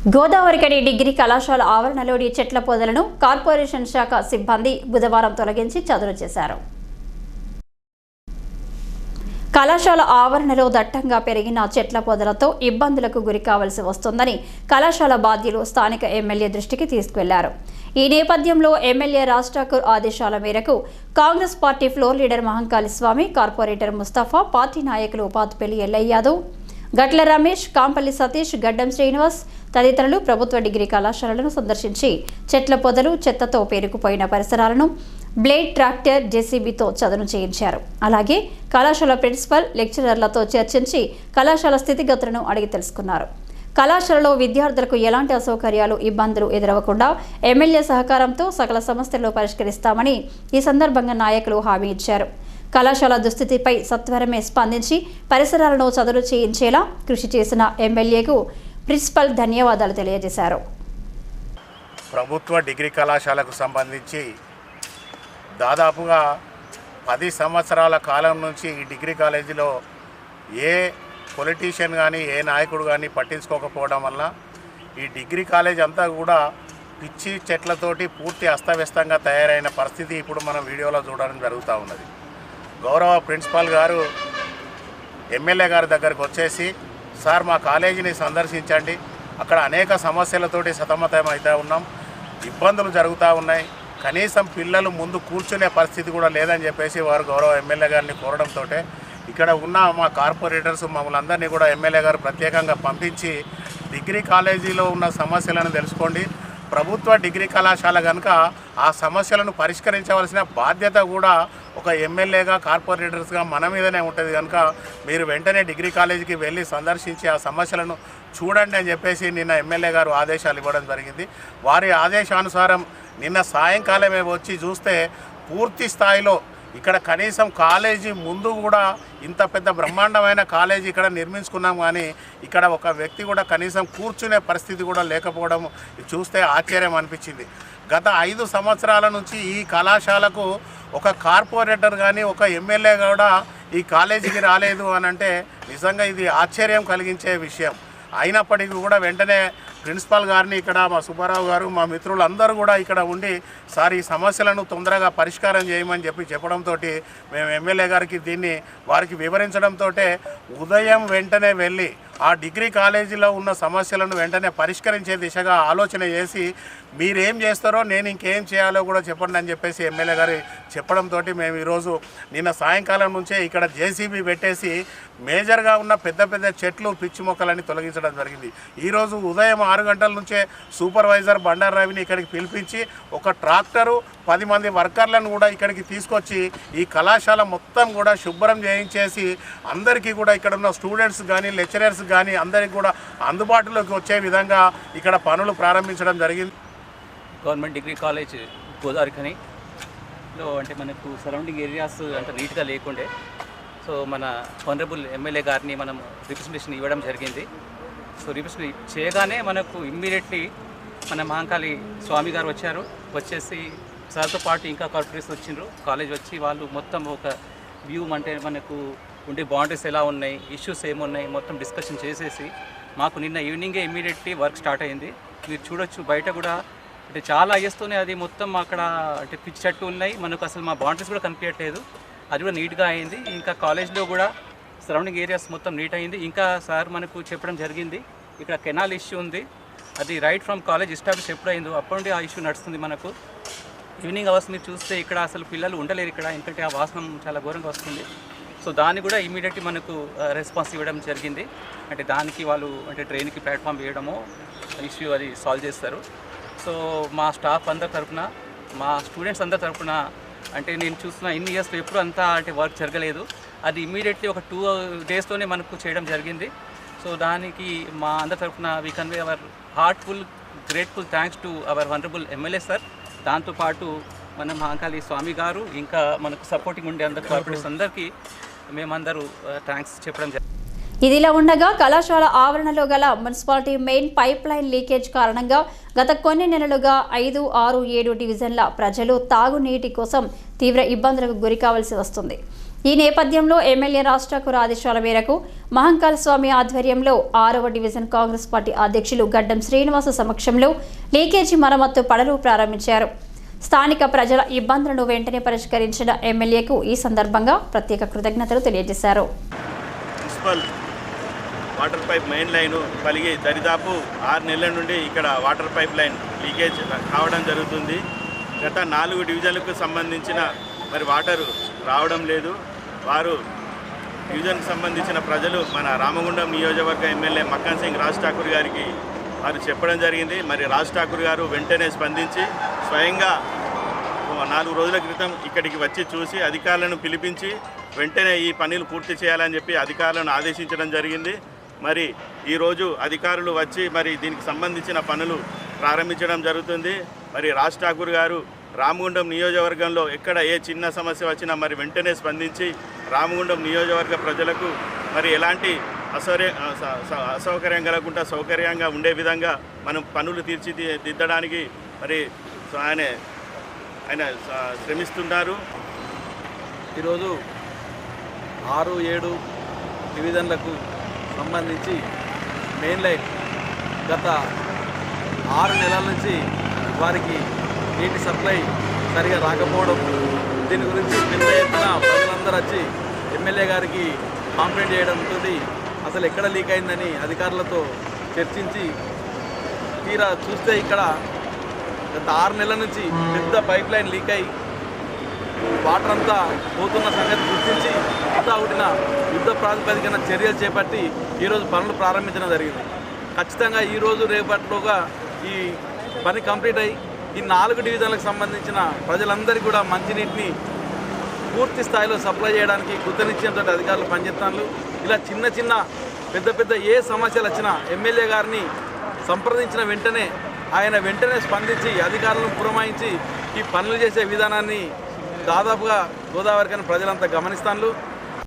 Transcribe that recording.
Godavarikhani degree కళాశాల ఆవరణలోని చెట్ల పొదలను కార్పొరేషన్ శాఖ సిబ్బంది బుధవారం తొలగించి చదును చేశారు. కళాశాల ఆవరణలో దట్టంగా పెరిగిన చెట్ల పొదలతో ఇబ్బందులకు గురి కావాల్సి వస్తుందని కళాశాల బాధ్యులు స్థానిక ఎమ్మెల్యే దృష్టికి తీసుకువెళ్లారు. ఈ నేపథ్యంలో ఎమ్మెల్యే రాజ్ ఠాకూర్ ఆదేశాల మేరకు Congress party floor leader Mahankali Swamy, corporator Mustafa, party నాయకులు పాతుపల్లి ఎల్లయ్య యాదవ్, గట్ల రమేష్, కాంపల్లి సతీష్, గడ్డం శ్రీనివాస్ తదితరులు ప్రభుత్వ డిగ్రీ కళాశాలను సందర్శించి చెట్ల పొదలు, చెత్తతో పేరుకుపోయిన పరిసరాలను బ్లేడ్ ట్రాక్టర్, జేసీబీతో చదును చేయించారు. అలాగే కళాశాల ప్రిన్సిపల్, లెక్చరర్లతో చర్చించి కళాశాల స్థితిగతులను అడిగి తెలుసుకున్నారు. కళాశాలలో విద్యార్థులకు ఎలాంటి అసౌకర్యాలు, ఇబ్బందులు ఎదురవకుండా ఎమ్మెల్యే సహకారంతో సకల సమస్యలను పరిష్కరిస్తామని ఈ సందర్భంగా నాయకులు హామీ ఇచ్చారు. కళాశాల దుస్థితిపై సత్వరమే స్పందించి పరిసరాలను చదును చేయించేలా కృషి చేసిన ఎమ్మెల్యేకు ప్రిన్సిపల్ ధన్యవాదాలు తెలియజేశారు. ప్రభుత్వ డిగ్రీ కళాశాలకు సంబంధించి దాదాపుగా 10 సంవత్సరాల కాలం నుంచి ఈ డిగ్రీ కాలేజీలో ఏ పొలిటీషియన్ కానీ ఏ నాయకుడు కానీ పట్టించుకోకపోవడం వల్ల ఈ డిగ్రీ కాలేజ్ అంతా కూడా పిచ్చి చెట్లతోటి పూర్తి అస్తవ్యస్తంగా తయారైన పరిస్థితి ఇప్పుడు మనం వీడియోలో చూడడం జరుగుతూ ఉన్నది. గౌరవ ప్రిన్సిపాల్ గారు ఎమ్మెల్యే గారి దగ్గరకు వచ్చేసి, సార్ మా కాలేజీని సందర్శించండి, అక్కడ అనేక సమస్యలతోటి సతమతమవుతూ ఉన్నాం, ఇబ్బందులు జరుగుతూ ఉన్నాయి, కనీసం పిల్లలు ముందు కూర్చునే పరిస్థితి కూడా లేదని చెప్పేసి వారు గౌరవ ఎమ్మెల్యే గారిని కోరడంతో ఇక్కడ ఉన్న మా కార్పొరేటర్స్ మమ్మల్ని అందరినీ కూడా ఎమ్మెల్యే గారు ప్రత్యేకంగా పంపించి డిగ్రీ కాలేజీలో ఉన్న సమస్యలను తెలుసుకోండి, ప్రభుత్వ డిగ్రీ కళాశాల కనుక ఆ సమస్యలను పరిష్కరించవలసిన బాధ్యత కూడా ఒక ఎమ్మెల్యేగా, కార్పొరేటర్స్గా మన మీదనే ఉంటుంది కనుక మీరు వెంటనే డిగ్రీ కాలేజీకి వెళ్ళి సందర్శించి ఆ సమస్యలను చూడండి అని చెప్పేసి నిన్న ఎమ్మెల్యే గారు ఆదేశాలు ఇవ్వడం జరిగింది. వారి ఆదేశానుసారం నిన్న సాయంకాలమే వచ్చి చూస్తే పూర్తి స్థాయిలో ఇక్కడ కనీసం కాలేజీ ముందు కూడా ఇంత పెద్ద బ్రహ్మాండమైన కాలేజీ ఇక్కడ నిర్మించుకున్నాం, కానీ ఇక్కడ ఒక వ్యక్తి కూడా కనీసం కూర్చునే పరిస్థితి కూడా లేకపోవడం చూస్తే ఆశ్చర్యం అనిపించింది. గత 5 సంవత్సరాల నుంచి ఈ కళాశాలకు ఒక కార్పొరేటర్ కానీ ఒక ఎమ్మెల్యే కూడా ఈ కాలేజీకి రాలేదు అని అంటే నిజంగా ఇది ఆశ్చర్యం కలిగించే విషయం. అయినప్పటికీ కూడా వెంటనే ప్రిన్సిపాల్ గారిని ఇక్కడ మా సుబ్బారావు గారు, మా మిత్రులందరూ కూడా ఇక్కడ ఉండి సార్ ఈ సమస్యలను తొందరగా పరిష్కారం చేయమని చెప్పడంతో మేము ఎమ్మెల్యే గారికి దీన్ని వారికి వివరించడంతో ఉదయం వెంటనే వెళ్ళి ఆ డిగ్రీ కాలేజీలో ఉన్న సమస్యలను వెంటనే పరిష్కరించే దిశగా ఆలోచన చేసి మీరేం చేస్తారో నేను ఇంకేం చేయాలో కూడా చెప్పండి అని చెప్పేసి ఎమ్మెల్యే గారు చెప్పడంతో మేము ఈరోజు నిన్న సాయంకాలం నుంచే ఇక్కడ జేసీబీ పెట్టేసి మేజర్గా ఉన్న పెద్ద పెద్ద చెట్లు, పిచ్చి మొక్కలని తొలగించడం జరిగింది. ఈరోజు ఉదయం 6 గంటల నుంచే సూపర్వైజర్ బండారు రవిని ఇక్కడికి పిలిపించి ఒక ట్రాక్టరు 10 మంది వర్కర్లను కూడా ఇక్కడికి తీసుకొచ్చి ఈ కళాశాల మొత్తం కూడా శుభ్రం చేయించేసి అందరికీ కూడా ఇక్కడ ఉన్న స్టూడెంట్స్ కానీ లెక్చరర్స్ కానీ అందరికీ కూడా అందుబాటులోకి వచ్చే విధంగా ఇక్కడ పనులు ప్రారంభించడం జరిగింది. గవర్నమెంట్ డిగ్రీ కాలేజ్ గోదావరిఖనిలో అంటే మనకు సరౌండింగ్ ఏరియాస్ అంత నీట్గా లేకుండే, సో మన ఆనరబుల్ ఎమ్మెల్యే గారిని మనం రిప్రజెంటేషన్ ఇవ్వడం జరిగింది. సో రిప్రజెంటేషన్ చేయగానే మనకు ఇమ్మీడియట్లీ మన మహంకాళి స్వామి గారు వచ్చేసి సార్తో పాటు ఇంకా కార్పొరేట్స్ వచ్చిండ్రు. కాలేజ్ వచ్చి వాళ్ళు మొత్తం ఒక వ్యూ అంటే మనకు ఉండే బౌండరీస్ ఎలా ఉన్నాయి, ఇష్యూస్ ఏమున్నాయి మొత్తం డిస్కషన్ చేసేసి మాకు నిన్న ఈవినింగే ఇమ్మీడియట్లీ వర్క్ స్టార్ట్ అయింది. మీరు చూడొచ్చు బయట కూడా అంటే చాలా అయ్యేస్తూనే అది మొత్తం అక్కడ అంటే పిచ్చి చెట్టు ఉన్నాయి, మనకు అసలు మా బౌండరీస్ కూడా కనిపించట్లేదు, అది కూడా నీట్గా అయింది. ఇంకా కాలేజ్లో కూడా సరౌండింగ్ ఏరియాస్ మొత్తం నీట్ అయింది. ఇంకా సార్ మనకు చెప్పడం జరిగింది ఇక్కడ కెనాల్ ఇష్యూ ఉంది, అది రైట్ ఫ్రమ్ కాలేజ్ ఎస్టాబ్లిష్ ఎప్పుడు అయిందో అప్పటి నుండి ఆ ఇష్యూ నడుస్తుంది. మనకు ఈవినింగ్ అవర్స్ మీరు చూస్తే ఇక్కడ అసలు పిల్లలు ఉండలేరు ఇక్కడ, ఎందుకంటే ఆ వాసన చాలా ఘోరంగా వస్తుంది. సో దాన్ని కూడా ఇమీడియట్లీ మనకు రెస్పాన్స్ ఇవ్వడం జరిగింది. అంటే దానికి వాళ్ళు అంటే ట్రైన్కి ప్లాట్ఫామ్ వేయడము ఇష్యూ అది సాల్వ్ చేస్తారు. సో మా స్టాఫ్ అందరి తరఫున, మా స్టూడెంట్స్ అందరి తరఫున అంటే నేను చూస్తున్న ఇన్ని ఇయర్స్లో ఎప్పుడు అంతా అంటే వర్క్ జరగలేదు, అది ఇమీడియట్లీ ఒక 2 డేస్లోనే మనకు చేయడం జరిగింది. సో దానికి మా అందరి తరఫున we convey our heartful grateful thanks to our venerable MLA sir. దాంతోపాటు మన మహంకాళి స్వామి గారు ఇంకా మనకు సపోర్టింగ్ ఉండే అందరు కార్పొరేట్స్ అందరికీ మేమందరూ థ్యాంక్స్ చెప్పడం జరిగింది. ఇదిలా ఉండగా కళాశాల ఆవరణలో గల municipality main pipe line leakage కారణంగా గత కొన్ని నెలలుగా 5, 6, 7 డివిజన్ల ప్రజలు తాగునీటి కోసం తీవ్ర ఇబ్బందులకు గురికావాల్సి వస్తుంది. ఈ నేపథ్యంలో ఎమ్మెల్యే రాష్ట్రకు ఆదేశాల మేరకు మహంకాళ స్వామి ఆధ్వర్యంలో 6వ డివిజన్ కాంగ్రెస్ పార్టీ అధ్యక్షులు గడ్డం శ్రీనివాస సమక్షంలో లీకేజీ మరమ్మత్తు పనులు ప్రారంభించారు. స్థానిక ప్రజల ఇబ్బందులను వెంటనే పరిష్కరించిన ఎమ్మెల్యేకు ఈ సందర్భంగా ప్రత్యేక కృతజ్ఞతలు తెలియజేశారు. Municipal water pipe main line పలిగి దరిదాపు 6 నెలల నుండి ఇక్కడ వాటర్ పైప్ లైన్ లీకేజ్ కావడం జరుగుతుంది. గత 4 డివిజన్లకు సంబంధించిన మరి వాటర్ రావడం లేదు. వారు డివిజన్కి సంబంధించిన ప్రజలు మన రామగుండం నియోజకవర్గ ఎమ్మెల్యే మక్కన్ సింగ్ రాజ్ ఠాకూర్ గారికి వారు చెప్పడం జరిగింది. మరి రాజ్ ఠాకూర్ గారు వెంటనే స్పందించి స్వయంగా 4 రోజుల క్రితం ఇక్కడికి వచ్చి చూసి అధికారులను పిలిపించి వెంటనే ఈ పనులు పూర్తి చేయాలని చెప్పి అధికారులను ఆదేశించడం జరిగింది. మరి ఈరోజు అధికారులు వచ్చి మరి దీనికి సంబంధించిన పనులు ప్రారంభించడం జరుగుతుంది. మరి రాజ్ ఠాకూర్ గారు రామగుండం నియోజకవర్గంలో ఎక్కడ ఏ చిన్న సమస్య వచ్చినా మరి వెంటనే స్పందించి రామగుండం నియోజకవర్గ ప్రజలకు మరి ఎలాంటి అసౌకర్యం కలగకుండా సౌకర్యంగా ఉండే విధంగా మనం పనులు తీర్చిదిద్దడానికి మరి ఆయన శ్రమిస్తున్నారు. ఈరోజు 6, 7 డివిజన్లకు సంబంధించి మెయిన్ లైన్ గత 6 నెలల నుంచి వారికి నీటి సప్లై సరిగా రాకపోవడం, దీని గురించి పెద్ద ఎత్తున ప్రజలందరూ వచ్చి ఎమ్మెల్యే గారికి కంప్లైంట్ చేయడంతో అసలు ఎక్కడ లీక్ అయిందని అధికారులతో చర్చించి తీరా చూస్తే ఇక్కడ గత 6 నెలల నుంచి పెద్ద పైప్ లైన్ లీక్ అయ్యి వాటర్ అంతా పోతున్న సంగతి గుర్తించి హుటాహుటిన యుద్ధ ప్రాతిపదికన చర్యలు చేపట్టి ఈరోజు పనులు ప్రారంభించడం జరిగింది. ఖచ్చితంగా ఈరోజు రేపటిలోగా ఈ పని కంప్లీట్ అయ్యి ఈ 4 డివిజన్లకు సంబంధించిన ప్రజలందరికీ కూడా మంచినీటిని పూర్తి స్థాయిలో సప్లై చేయడానికి కృతనిశ్చయంతో అధికారులు పనిచేస్తున్నారు. ఇలా చిన్న పెద్ద ఏ సమస్యలు వచ్చినా ఎమ్మెల్యే గారిని సంప్రదించిన వెంటనే ఆయన వెంటనే స్పందించి అధికారులను పురమాయించి ఈ పనులు చేసే విధానాన్ని దాదాపుగా గోదావరికని ప్రజలంతా గమనిస్తున్నారు.